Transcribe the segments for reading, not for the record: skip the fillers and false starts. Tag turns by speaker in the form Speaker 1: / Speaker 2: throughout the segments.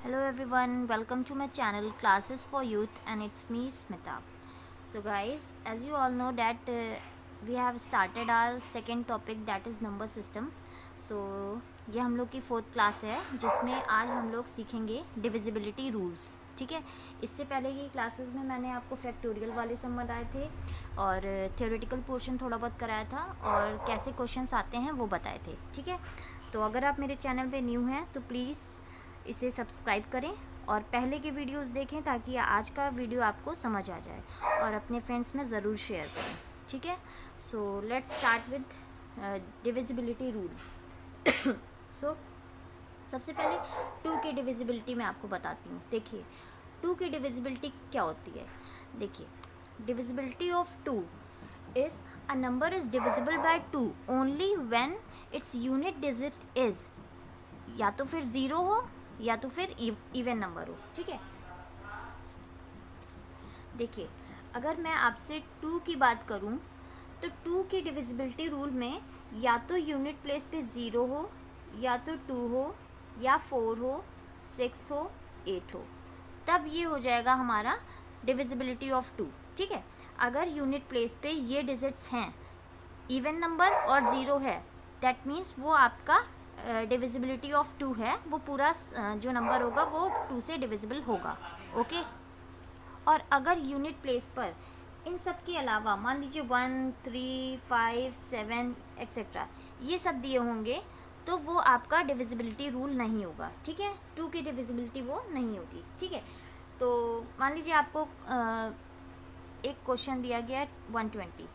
Speaker 1: Hello everyone, welcome to my channel Classes for Youth and it's me Smita. So guys, as you all know that we have started our second topic that is number system. So ये हम लोग की fourth class है जिसमें आज हम लोग सीखेंगे डिविजिबिलिटी रूल्स. ठीक है. इससे पहले की क्लासेस में मैंने आपको फैक्टोरियल वाले सम बताए थे और थ्योरेटिकल पोर्शन थोड़ा बहुत कराया था और कैसे क्वेश्चंस आते हैं वो बताए थे. ठीक है. तो अगर आप मेरे चैनल पे न्यू हैं तो प्लीज़ इसे सब्सक्राइब करें और पहले के वीडियोस देखें ताकि आज का वीडियो आपको समझ आ जाए और अपने फ्रेंड्स में ज़रूर शेयर करें. ठीक है. So let's start with divisibility rule. So सबसे पहले 2 की डिविजिबिलिटी मैं आपको बताती हूँ. देखिए 2 की डिविजिबिलिटी क्या होती है. देखिए divisibility of 2 is a number is divisible bye 2 only when its unit digit is या तो फिर 0 हो या तो फिर इवन नंबर हो. ठीक है. देखिए अगर मैं आपसे 2 की बात करूं तो 2 की डिविजिबिलिटी रूल में या तो यूनिट प्लेस पे 0 हो या तो 2 हो या 4 हो 6 हो 8 हो, तब ये हो जाएगा हमारा डिविजिबिलिटी ऑफ 2. ठीक है. अगर यूनिट प्लेस पे ये डिजिट्स हैं इवन नंबर और 0 है दैट मीन्स वो आपका डिविजिबिलिटी ऑफ 2 है, वो पूरा जो नंबर होगा वो 2 से डिविजिबल होगा. ओके. और अगर यूनिट प्लेस पर इन सब के अलावा मान लीजिए 1 3 5 7 एक्सेट्रा ये सब दिए होंगे तो वो आपका डिविजिबिलिटी रूल नहीं होगा. ठीक है. 2 की डिविजिबिलिटी वो नहीं होगी. ठीक है. तो मान लीजिए आपको एक क्वेश्चन दिया गया 120,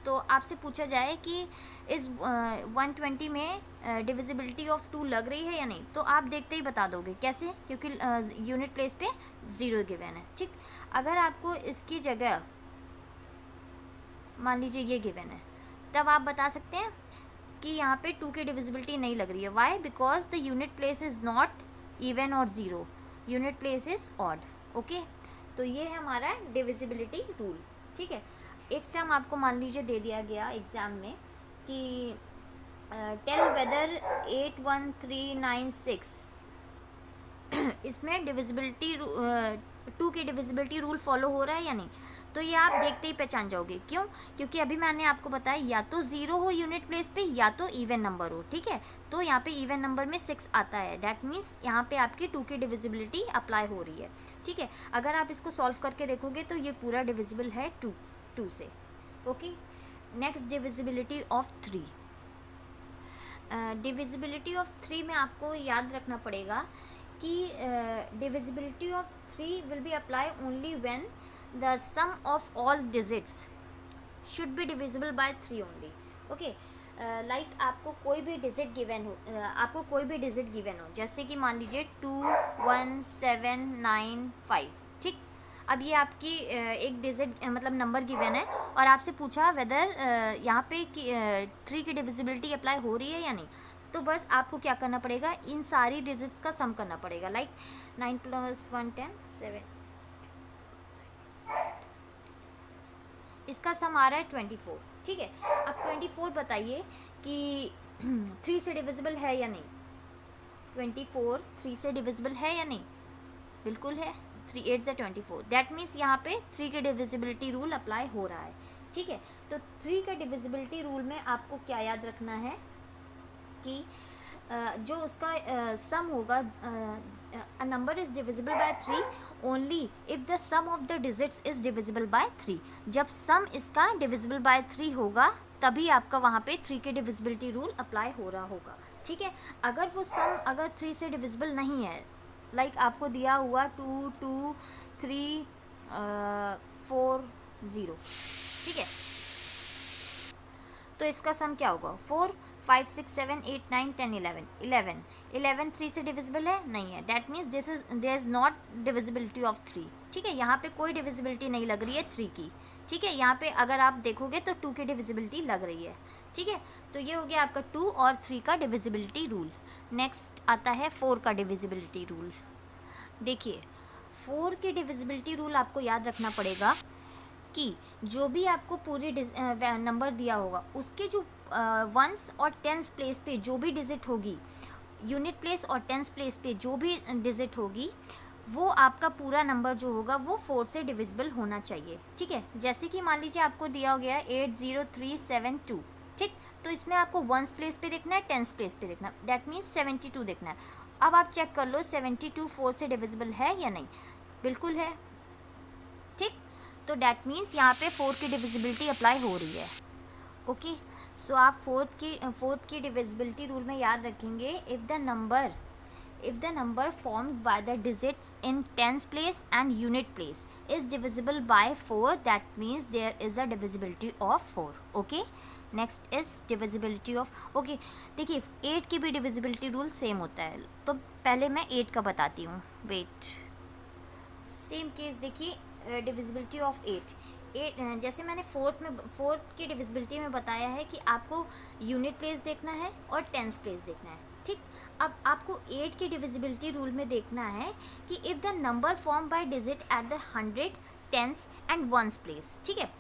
Speaker 1: तो आपसे पूछा जाए कि इस 120 में डिविजिबिलिटी ऑफ 2 लग रही है या नहीं, तो आप देखते ही बता दोगे. कैसे? क्योंकि यूनिट प्लेस पे 0 गिवन है. ठीक. अगर आपको इसकी जगह मान लीजिए ये गिवन है तब आप बता सकते हैं कि यहाँ पे 2 की डिविजिबिलिटी नहीं लग रही है. Why? Because the unit place is not even और 0, unit place is odd. Okay. तो ये है हमारा डिविजिबिलिटी रूल. ठीक है. एक सम आपको मान लीजिए दे दिया गया एग्ज़ाम में कि टेल वेदर 81396 इसमें डिविजिबिलिटी 2 की डिविजिबिलिटी रूल फॉलो हो रहा है या नहीं. तो ये आप देखते ही पहचान जाओगे. क्यों? क्योंकि अभी मैंने आपको बताया या तो 0 हो यूनिट प्लेस पे या तो इवन नंबर हो. ठीक है. तो यहाँ पे इवन नंबर में 6 आता है. दैट मीन्स यहाँ पे आपकी 2 की डिविजिबिलिटी अप्लाई हो रही है. ठीक है. अगर आप इसको सॉल्व करके देखोगे तो ये पूरा डिविजिबल है 2 से. Okay. Next divisibility of 3. Divisibility of 3 में आपको याद रखना पड़ेगा कि divisibility of 3 will be apply only when the sum of all digits should be divisible by 3 only. Okay. Like आपको कोई भी डिजिट गिवन हो, जैसे कि मान लीजिए 2 1 7 9 5. ठीक. अब ये आपकी एक डिजिट मतलब नंबर गिवन है और आपसे पूछा वेदर यहाँ पे 3 की डिविजिबिलिटी अप्लाई हो रही है या नहीं. तो बस आपको क्या करना पड़ेगा, इन सारी डिजिट्स का सम करना पड़ेगा. लाइक 9 + 1 10 7, इसका सम आ रहा है 24. ठीक है. अब 24 बताइए कि 3 से डिविजिबल है या नहीं. 24 3 से डिविजिबल है या नहीं. बिल्कुल है. 3 8 = 24. दैट मीन्स यहाँ पे 3 के डिविजिबिलिटी रूल अप्लाई हो रहा है. ठीक है. तो 3 का डिविजिबिलिटी रूल में आपको क्या याद रखना है कि जो उसका सम होगा, a number is divisible by 3 only if the sum of the digits is divisible by 3. जब सम इसका डिविजिबल बाय 3 होगा तभी आपका वहाँ पे 3 के डिविजिबिलिटी रूल अप्लाई हो रहा होगा. ठीक है. अगर वो सम अगर 3 से डिविजिबल नहीं है, लाइक आपको दिया हुआ 2 2 3 4 0. ठीक है. तो इसका सम क्या होगा 4 5 6 7 8 9 10 11 11 3 से डिविजिबल है नहीं है. That means there is not divisibility of 3. ठीक है. यहाँ पे कोई डिविजिबिलिटी नहीं लग रही है 3 की. ठीक है. यहाँ पे अगर आप देखोगे तो 2 की डिविजिबिलिटी लग रही है. ठीक है. तो ये हो गया आपका 2 और 3 का डिविजिबिलिटी रूल. नेक्स्ट आता है 4 का डिविजिबिलिटी रूल. देखिए 4 की डिविजिबिलिटी रूल आपको याद रखना पड़ेगा कि जो भी आपको पूरी नंबर दिया होगा उसके जो वंस और टेंस प्लेस पे जो भी डिजिट होगी यूनिट प्लेस और टेंस प्लेस पे जो भी डिजिट होगी वो आपका पूरा नंबर जो होगा वो 4 से डिविजिबल होना चाहिए, ठीक है। जैसे कि मान लीजिए आपको दिया गया है 80372, ठीक, तो इसमें आपको वंस प्लेस पे देखना है, टेंस प्लेस पे देखना है, दैट मीन्स 72 देखना है। अब आप चेक कर लो 72 4 से डिविजिबल है या नहीं, बिल्कुल है, ठीक। तो दैट मीन्स यहाँ पे 4 की डिविजिबिलिटी अप्लाई हो रही है, ओके। सो आप फोर्थ की डिविजिबिलिटी रूल में याद रखेंगे, if the number formed by the digits in tens place and unit place is divisible by 4, that means there is a divisibility of 4, okay। Next is divisibility of, okay देखिए 8 की भी divisibility rule same होता है, तो पहले मैं 8 का बताती हूँ, वेट। सेम केस देखिए, डिविजिबिलिटी ऑफ 8 जैसे मैंने फोर्थ की डिविजिबिलिटी में बताया है कि आपको यूनिट प्लेस देखना है और टेंस प्लेस देखना है, ठीक। अब आपको 8 की डिविजिबिलिटी रूल में देखना है कि if the number form by digit at the 100 tens and ones place, ठीक है,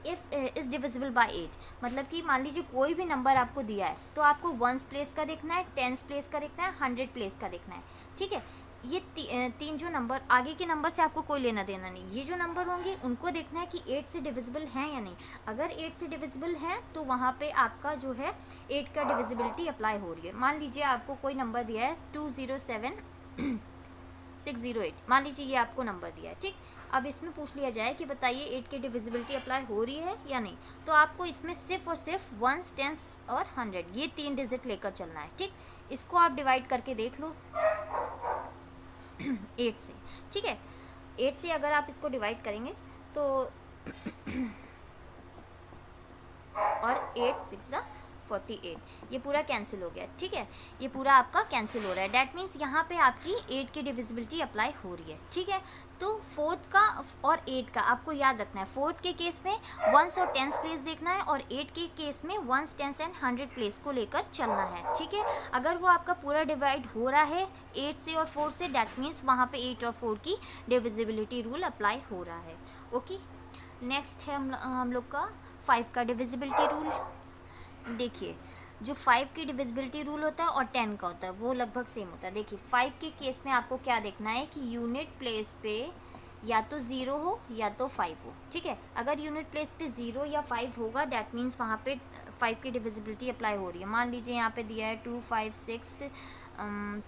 Speaker 1: इफ़ इज़ डिविजिबल बाय 8, मतलब कि मान लीजिए कोई भी नंबर आपको दिया है तो आपको वंस प्लेस का देखना है, टेंस प्लेस का देखना है, 100 प्लेस का देखना है, ठीक है। ये तीन जो नंबर, आगे के नंबर से आपको कोई लेना देना नहीं, ये जो नंबर होंगे उनको देखना है कि 8 से डिविजिबल हैं या नहीं। अगर 8 से डिविजिबल हैं तो वहाँ पे आपका जो है 8 का डिविजिबिलिटी अप्लाई हो रही है। मान लीजिए आपको कोई नंबर दिया है 207608, मान लीजिए ये आपको नंबर दिया है, ठीक। अब इसमें पूछ लिया जाए कि बताइए 8 की डिविजिबिलिटी अप्लाई हो रही है या नहीं, तो आपको इसमें सिर्फ और सिर्फ वंस, टेंस और 100 ये 3 डिजिट लेकर चलना है, ठीक। इसको आप डिवाइड करके देख लो 8 से, ठीक है। 8 से अगर आप इसको डिवाइड करेंगे तो और 8 6 48, ये पूरा कैंसिल हो गया, ठीक है, ये पूरा आपका कैंसिल हो रहा है। डैट मीन्स यहाँ पे आपकी 8 की डिविजिबिलिटी अप्लाई हो रही है, ठीक है। तो फोर्थ का और 8 का आपको याद रखना है, फोर्थ के केस में वंस और टेंस प्लेस देखना है और 8 के केस में वंस, टेंस एंड 100 प्लेस को लेकर चलना है, ठीक है। अगर वो आपका पूरा डिवाइड हो रहा है 8 से और 4 से, डैट मीन्स वहाँ पे 8 और 4 की डिविजिबिलिटी रूल अप्लाई हो रहा है, ओके। नेक्स्ट है हम लोग का 5 का डिविजिबिलिटी रूल। देखिए जो 5 की डिविजिबिलिटी रूल होता है और 10 का होता है वो लगभग सेम होता है। देखिए 5 के केस में आपको क्या देखना है कि यूनिट प्लेस पे या तो 0 हो या तो 5 हो, ठीक है। अगर यूनिट प्लेस पे 0 या 5 होगा दैट मीन्स वहाँ पे 5 की डिविजिबिलिटी अप्लाई हो रही है। मान लीजिए यहाँ पे दिया है 2 5 6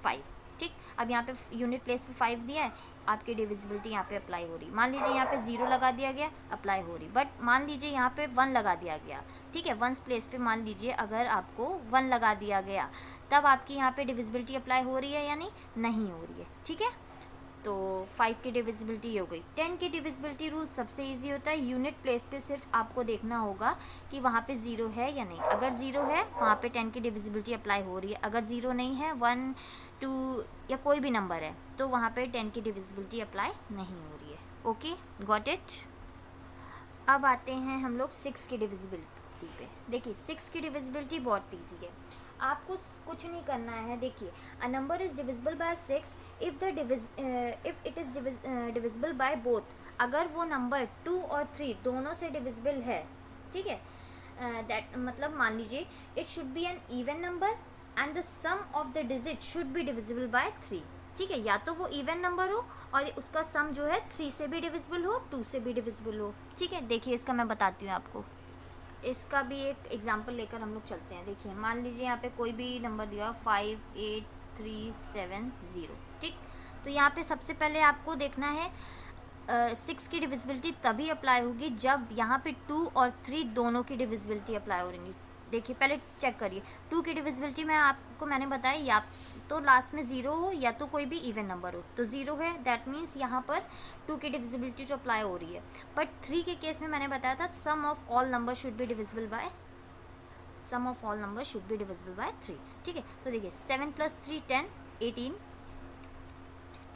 Speaker 1: 5, ठीक। अब यहाँ पे यूनिट प्लेस पे 5 दिया है, आपकी डिविजिबिलिटी यहाँ पे अप्लाई हो रही। मान लीजिए यहाँ पे 0 लगा दिया गया, अप्लाई हो रही। बट मान लीजिए यहाँ पे 1 लगा दिया गया, ठीक है, वंस प्लेस पे मान लीजिए अगर आपको 1 लगा दिया गया, तब आपकी यहाँ पे डिविजिबिलिटी अप्लाई हो रही है या नहीं हो रही है, ठीक है। तो 5 की डिविजिबिलिटी हो गई। 10 की डिविजिबिलिटी रूल सबसे इजी होता है, यूनिट प्लेस पे सिर्फ आपको देखना होगा कि वहाँ पे 0 है या नहीं। अगर 0 है वहाँ पे 10 की डिविजिबिलिटी अप्लाई हो रही है, अगर 0 नहीं है 1 2 या कोई भी नंबर है तो वहाँ पे 10 की डिविजिबिलिटी अप्लाई नहीं हो रही है, ओके, गॉट इट। अब आते हैं हम लोग 6 की डिविजिबिलिटी पे। देखिए 6 की डिविजिबिलिटी बहुत ईजी है, आपको कुछ नहीं करना है। देखिए अ number is divisible bye 6 if it is divisible by both. अगर वो नंबर 2 और 3 दोनों से डिविजिबल है, ठीक है, दैट मतलब मान लीजिए it should be an even number and the sum of the digit should be divisible by 3, ठीक है। या तो वो इवन नंबर हो और उसका सम जो है 3 से भी डिविजिबल हो, 2 से भी डिविजिबल हो, ठीक है। देखिए इसका मैं बताती हूँ आपको, इसका भी एक एग्जांपल लेकर हम लोग चलते हैं। देखिए मान लीजिए यहाँ पे कोई भी नंबर दिया 58370, ठीक। तो यहाँ पे सबसे पहले आपको देखना है 6 की डिविजिबिलिटी तभी अप्लाई होगी जब यहाँ पे 2 और 3 दोनों की डिविजिबिलिटी अप्लाई हो रही। देखिए पहले चेक करिए 2 की डिविजिबिलिटी में मैंने बताया या तो लास्ट में 0 हो या तो कोई भी इवन नंबर हो, तो 0 है दैट मीन्स यहाँ पर 2 की डिविजिबिलिटी जो अप्लाई हो रही है। बट 3 के केस में मैंने बताया था sum of all number should be divisible by 3, ठीक है। तो देखिए 7 + 3 10 18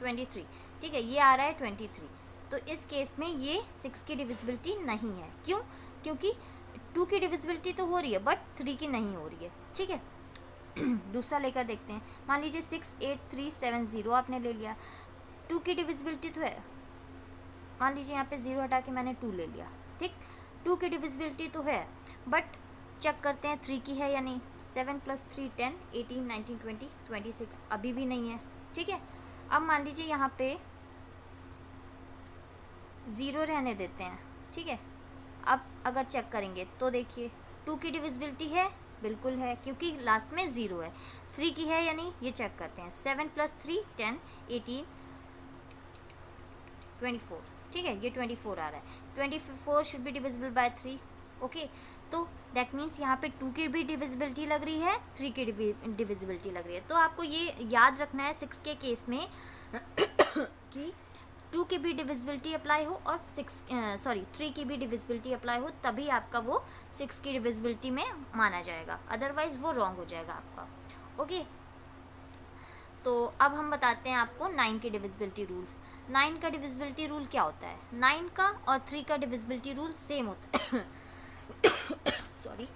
Speaker 1: 23, ठीक है, ये आ रहा है 23। तो इस केस में ये 6 की डिविजिबिलिटी नहीं है, क्यों? क्योंकि 2 की डिविजिबिलिटी तो हो रही है बट 3 की नहीं हो रही है, ठीक है। दूसरा लेकर देखते हैं, मान लीजिए 68370 आपने ले लिया, 2 की डिविजिबिलिटी तो है, मान लीजिए यहाँ पे 0 हटा के मैंने 2 ले लिया, ठीक। 2 की डिविजिबिलिटी तो है बट चेक करते हैं 3 की है या नहीं। 7 + 3 10, 18 19 20 26, अभी भी नहीं है। ठीक है, अब मान लीजिए यहाँ पे 0 रहने देते हैं। ठीक है, अब अगर चेक करेंगे तो देखिए 2 की डिविजिबिलिटी है, बिल्कुल है क्योंकि लास्ट में 0 है। 3 की है या नहीं ये चेक करते हैं। 7 + 3 10, 18 24। ठीक है, ये 24 आ रहा है। 24 should be divisible by 3। Okay, तो दैट मीन्स यहाँ पे 2 की भी डिविजिबिलिटी लग रही है, 3 की डिविजिबिलिटी लग रही है। तो आपको ये याद रखना है 6 के केस में कि 2 की भी डिविजिबिलिटी अप्लाई हो और 3 की भी डिविजिबिलिटी अप्लाई हो, तभी आपका वो 6 की डिविजिबिलिटी में माना जाएगा, अदरवाइज वो रॉन्ग हो जाएगा आपका। ओके, तो अब हम बताते हैं आपको 9 की डिविजिबिलिटी रूल। 9 का डिविजिबिलिटी रूल क्या होता है? 9 का और 3 का डिविजिबिलिटी रूल सेम होता है। सॉरी,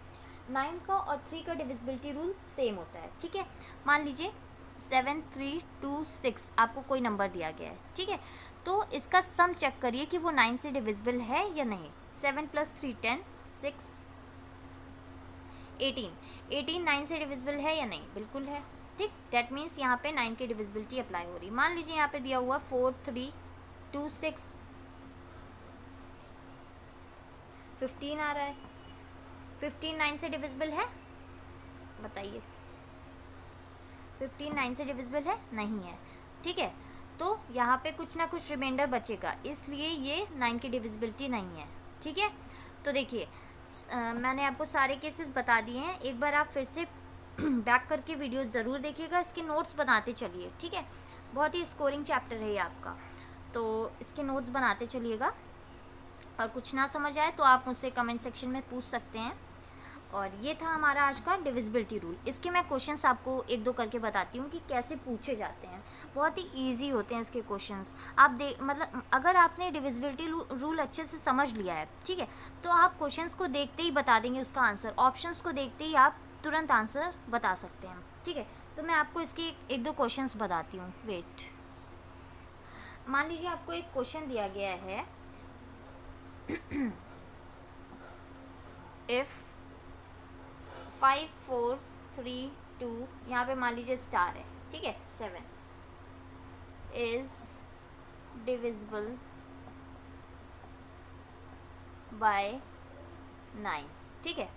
Speaker 1: 9 का और 3 का डिविजिबिलिटी रूल सेम होता है। ठीक है, मान लीजिए 7 3 2 6 आपको कोई नंबर दिया गया है। ठीक है, तो इसका सम चेक करिए कि वो 9 से डिविजिबल है या नहीं। 7 + 3 10, 6 18, 18 9 से डिविजिबल है या नहीं? बिल्कुल है। ठीक, दैट मीन्स यहाँ पे 9 की डिविजिबिलिटी अप्लाई हो रही। मान लीजिए यहाँ पे दिया हुआ 4 3 2 6, 15 आ रहा है। 15 9 से डिविजिबल है? बताइए, 15 9 से डिविजिबल है? नहीं है। ठीक है, तो यहाँ पे कुछ ना कुछ रिमाइंडर बचेगा, इसलिए ये 9 की डिविजिबिलिटी नहीं है। ठीक है, तो देखिए मैंने आपको सारे केसेस बता दिए हैं। एक बार आप फिर से बैक करके वीडियो ज़रूर देखिएगा, इसके नोट्स बनाते चलिए। ठीक है, बहुत ही स्कोरिंग चैप्टर है ये आपका, तो इसके नोट्स बनाते चलिएगा। और कुछ ना समझ आए तो आप मुझसे कमेंट सेक्शन में पूछ सकते हैं। और ये था हमारा आज का डिविजिबिलिटी रूल। इसके मैं क्वेश्चंस आपको 1-2 करके बताती हूँ कि कैसे पूछे जाते हैं। बहुत ही इजी होते हैं इसके क्वेश्चंस। आप मतलब अगर आपने डिविजिबिलिटी रूल अच्छे से समझ लिया है, ठीक है, तो आप क्वेश्चंस को देखते ही बता देंगे उसका आंसर। ऑप्शंस को देखते ही आप तुरंत आंसर बता सकते हैं। ठीक है, तो मैं आपको इसके 1-2 क्वेश्चंस बताती हूँ। वेट, मान लीजिए आपको एक क्वेश्चन दिया गया है, इफ़ 5 4 3 2, यहाँ पे मान लीजिए स्टार है। ठीक है, 7 इज डिविजिबल बाय 9। ठीक है,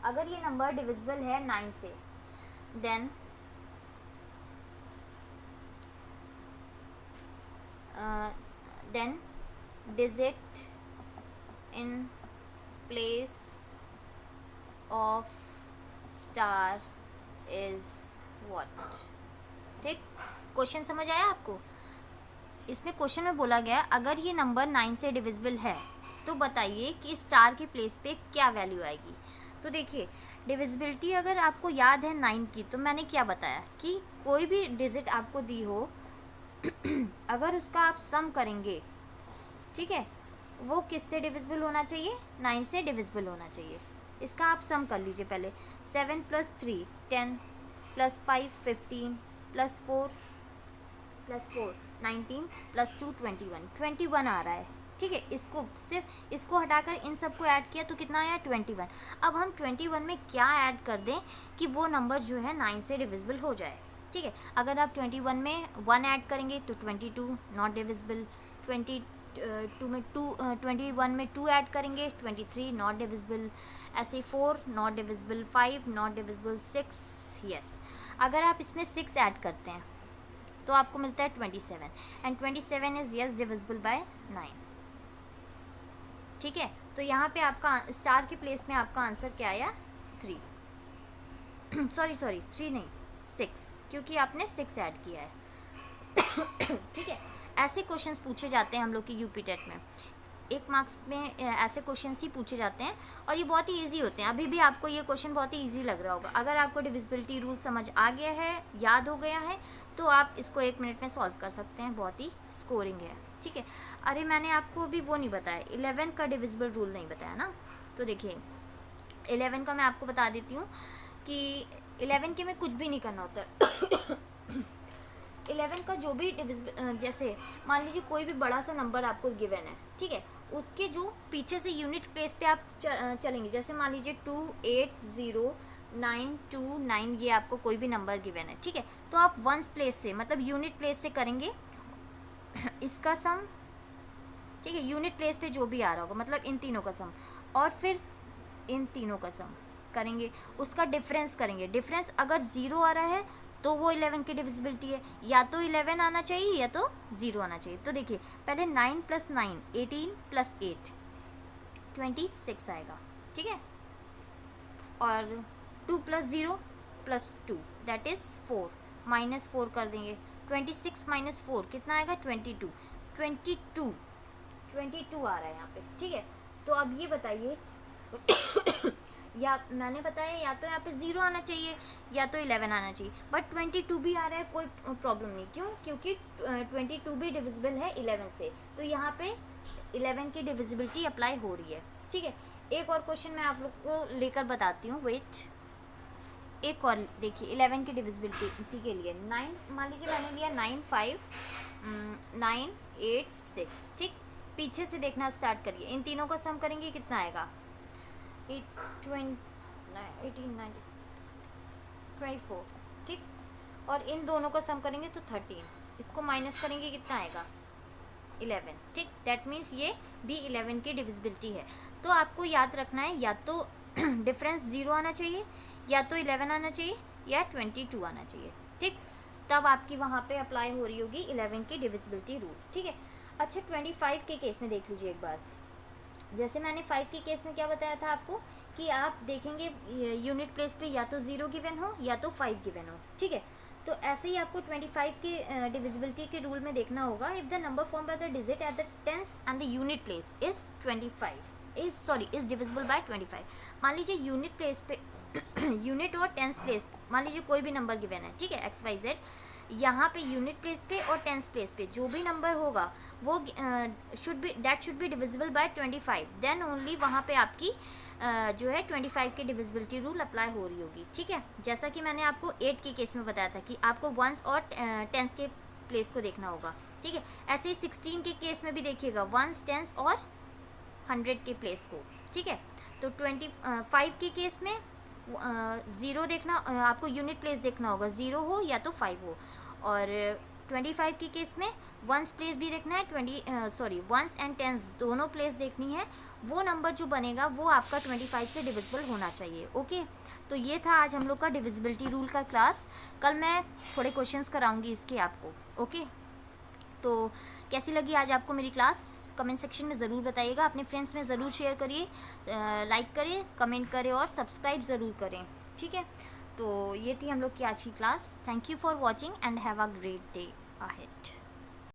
Speaker 1: अगर ये नंबर डिविजिबल है 9 से, then digit in place of star is what. ठीक, क्वेश्चन समझ आया आपको? इसमें क्वेश्चन में बोला गया अगर ये नंबर 9 से डिविजिबल है तो बताइए कि स्टार के प्लेस पे क्या वैल्यू आएगी। तो देखिए डिविजिबिलिटी अगर आपको याद है 9 की, तो मैंने क्या बताया कि कोई भी डिजिट आपको दी हो अगर उसका आप सम करेंगे, ठीक है, वो किससे डिविजिबल होना चाहिए? 9 से डिविजिबल होना चाहिए। इसका आप सम कर लीजिए पहले। 7 + 3 10 + 5 15 + 4 19 + 2 21 आ रहा है। ठीक है, इसको हटाकर इन सबको ऐड किया तो कितना आया? 21। अब हम 21 में क्या ऐड कर दें कि वो नंबर जो है 9 से डिविजिबल हो जाए। ठीक है, अगर आप 21 में 1 ऐड करेंगे तो 22 नॉट डिविजिबल। 21 में 2 ऐड करेंगे 23 नॉट डिविजिबल। ऐसे 4 not divisible, 5 not divisible, 6 yes. अगर आप इसमें 6 ऐड करते हैं तो आपको मिलता है 27 and 27 is yes divisible by 9। ठीक है, तो यहाँ पे आपका स्टार के प्लेस में आपका आंसर क्या आया? 3 सॉरी 3 नहीं 6, क्योंकि आपने 6 ऐड किया है। ठीक है, ऐसे क्वेश्चंस पूछे जाते हैं हम लोग की यूपी टेट में। 1 मार्क्स में ऐसे क्वेश्चंस ही पूछे जाते हैं और ये बहुत ही इजी होते हैं। अभी भी आपको ये क्वेश्चन बहुत ही इजी लग रहा होगा। अगर आपको डिविजिबिलिटी रूल समझ आ गया है, याद हो गया है, तो आप इसको 1 मिनट में सॉल्व कर सकते हैं। बहुत ही स्कोरिंग है। ठीक है, अरे मैंने आपको अभी वो नहीं बताया, 11 का डिविजिबल रूल नहीं बताया ना। तो देखिए 11 का मैं आपको बता देती हूँ कि 11 के में कुछ भी नहीं करना होता है। 11 का जो भी डिविजिबल, जैसे मान लीजिए कोई भी बड़ा सा नंबर आपको गिवन है, ठीक है, उसके जो पीछे से यूनिट प्लेस पे आप चलेंगे, जैसे मान लीजिए 280929 ये आपको कोई भी नंबर गिवन है, ठीक है, तो आप वंस प्लेस से मतलब यूनिट प्लेस से करेंगे इसका सम, ठीक है, यूनिट प्लेस पे जो भी आ रहा होगा मतलब इन तीनों का सम, और फिर इन तीनों का सम करेंगे, उसका डिफरेंस करेंगे। डिफरेंस अगर 0 आ रहा है तो वो 11 की डिविजिबिलिटी है, या तो 11 आना चाहिए या तो 0 आना चाहिए। तो देखिए पहले 9 + 9 18 + 8 26 आएगा, ठीक है, और 2 + 0 + 2 दैट इज़ 4, -4 कर देंगे। 26 - 4 कितना आएगा? 22 आ रहा है यहाँ पे, ठीक है। तो अब ये बताइए या मैंने बताया या तो यहाँ पे 0 आना चाहिए या तो 11 आना चाहिए, बट 22 भी आ रहा है, कोई प्रॉब्लम नहीं। क्यों? क्योंकि 22 भी डिविजिबल है 11 से, तो यहाँ पे 11 की डिविजिबिलिटी अप्लाई हो रही है, ठीक है। एक और क्वेश्चन मैं आप लोग को लेकर बताती हूँ, वेट। एक और देखिए 11 की डिविजिबिलिटी के लिए 9, मान लीजिए मैंने लिया 9 5 9 8 6, ठीक। पीछे से देखना स्टार्ट करिए, इन तीनों को सम करेंगे कितना आएगा? 18 19 24, ठीक। और इन दोनों को सम करेंगे तो 13, इसको माइनस करेंगे कितना आएगा? 11, ठीक। दैट मीन्स ये भी 11 की डिविजिबिलिटी है। तो आपको याद रखना है या तो डिफरेंस 0 आना चाहिए, या तो 11 आना चाहिए, या 22 आना चाहिए, ठीक। तब आपकी वहाँ पे अप्लाई हो रही होगी 11 की डिविजिबिलिटी रूल, ठीक है। अच्छा 25 के केस में देख लीजिए एक बार। जैसे मैंने 5 के केस में क्या बताया था आपको कि आप देखेंगे यूनिट प्लेस पे या तो 0 गिवन हो या तो 5 गिवन हो, ठीक है। तो ऐसे ही आपको 25 के डिविजिबिलिटी के रूल में देखना होगा, if the number form by the digit at the tens and the unit place is 25 is divisible by 25। मान लीजिए यूनिट प्लेस पे यूनिट और टेंस प्लेस, मान लीजिए कोई भी नंबर गिवन है, ठीक है, XYZ, यहाँ पे यूनिट प्लेस पे और टेंस प्लेस पे जो भी नंबर होगा वो should be divisible by 25, then only वहाँ पे आपकी जो है 25 की डिविजिबिलिटी रूल अप्लाई हो रही होगी, ठीक है। जैसा कि मैंने आपको 8 के केस में बताया था कि आपको वंस और टेंस के प्लेस को देखना होगा, ठीक है। ऐसे ही 16 के केस में भी देखिएगा वंस, टेंस और 100 के प्लेस को, ठीक है। तो 25 के केस में 0 देखना, आपको यूनिट प्लेस देखना होगा, 0 हो या तो 5 हो। और 25 के केस में वंस प्लेस भी देखना है, वंस एंड टेंस दोनों प्लेस देखनी है। वो नंबर जो बनेगा वो आपका 25 से डिविजिबल होना चाहिए, ओके। तो ये था आज हम लोग का डिविजिबिलिटी रूल का क्लास। कल मैं थोड़े क्वेश्चंस कराऊंगी इसके आपको, ओके। तो कैसी लगी आज आपको मेरी क्लास? कमेंट सेक्शन में ज़रूर बताइएगा, अपने फ्रेंड्स में ज़रूर शेयर करिए, लाइक करें, कमेंट करें और सब्सक्राइब ज़रूर करें, ठीक है। तो ये थी हम लोग की आज की class. Thank you for watching and have a great day ahead.